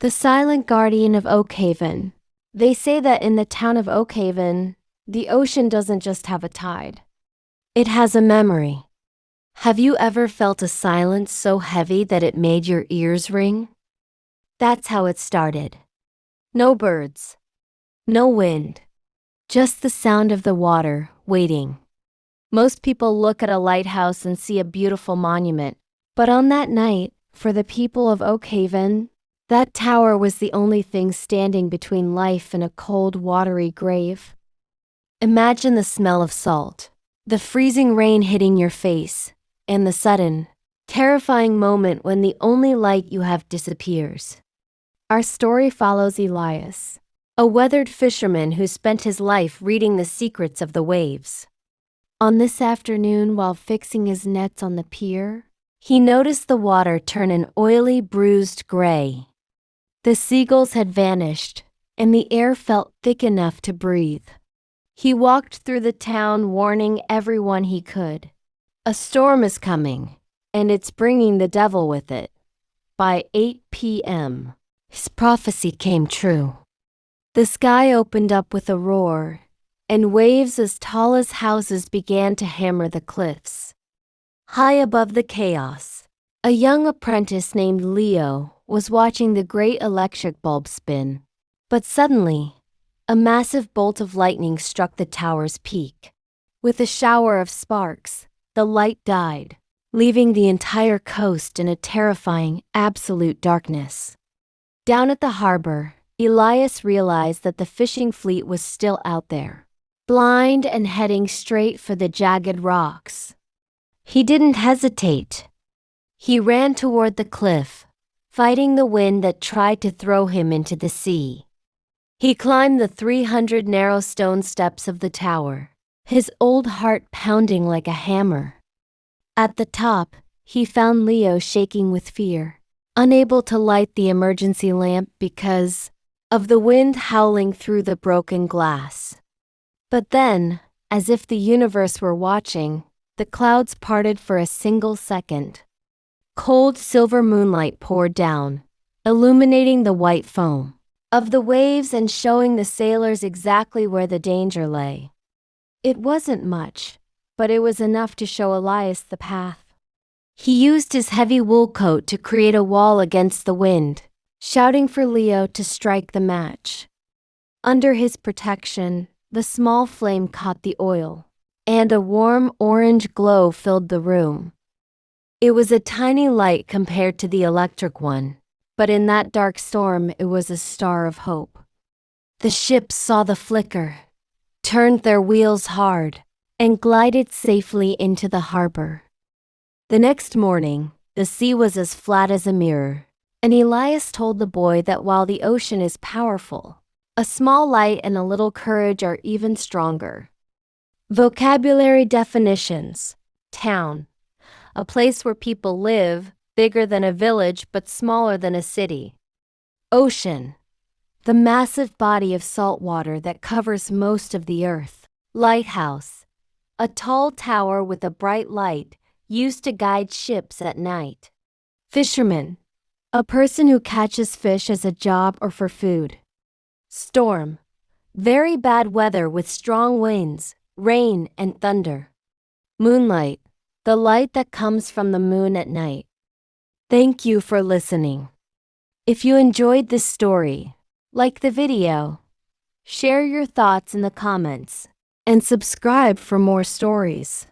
The silent guardian of Oakhaven. They say that in the town of Oakhaven, the ocean doesn't just have a tide. It has a memory. Have you ever felt a silence so heavy that it made your ears ring? That's how it started. No birds. No wind. Just the sound of the water, waiting. Most people look at a lighthouse and see a beautiful monument, but on that night, for the people of Oakhaven, that tower was the only thing standing between life and a cold, watery grave. Imagine the smell of salt, the freezing rain hitting your face, and the sudden, terrifying moment when the only light you have disappears. Our story follows Elias, a weathered fisherman who spent his life reading the secrets of the waves. On this afternoon, while fixing his nets on the pier, he noticed the water turn an oily, bruised gray. The seagulls had vanished, and the air felt thick enough to breathe. He walked through the town warning everyone he could. A storm is coming, and it's bringing the devil with it. By 8 p.m., his prophecy came true. The sky opened up with a roar, and waves as tall as houses began to hammer the cliffs. High above the chaos, a young apprentice named Leo was watching the great electric bulb spin. But suddenly, a massive bolt of lightning struck the tower's peak. With a shower of sparks, the light died, leaving the entire coast in a terrifying, absolute darkness. Down at the harbor, Elias realized that the fishing fleet was still out there, blind and heading straight for the jagged rocks. He didn't hesitate. He ran toward the cliff, fighting the wind that tried to throw him into the sea. He climbed the 300 narrow stone steps of the tower, his old heart pounding like a hammer. At the top, he found Leo shaking with fear, unable to light the emergency lamp because of the wind howling through the broken glass. But then, as if the universe were watching, the clouds parted for a single second. Cold silver moonlight poured down, illuminating the white foam of the waves and showing the sailors exactly where the danger lay. It wasn't much, but it was enough to show Elias the path. He used his heavy wool coat to create a wall against the wind, shouting for Leo to strike the match. Under his protection, the small flame caught the oil, and a warm orange glow filled the room. It was a tiny light compared to the electric one, but in that dark storm it was a star of hope. The ships saw the flicker, turned their wheels hard, and glided safely into the harbor. The next morning, the sea was as flat as a mirror, and Elias told the boy that while the ocean is powerful, a small light and a little courage are even stronger. Vocabulary definitions: town, a place where people live, bigger than a village but smaller than a city. Ocean, the massive body of salt water that covers most of the earth. Lighthouse, a tall tower with a bright light used to guide ships at night. Fisherman, a person who catches fish as a job or for food. Storm, very bad weather with strong winds, rain, and thunder. Moonlight, the light that comes from the moon at night. Thank you for listening. If you enjoyed this story, like the video, share your thoughts in the comments, and subscribe for more stories.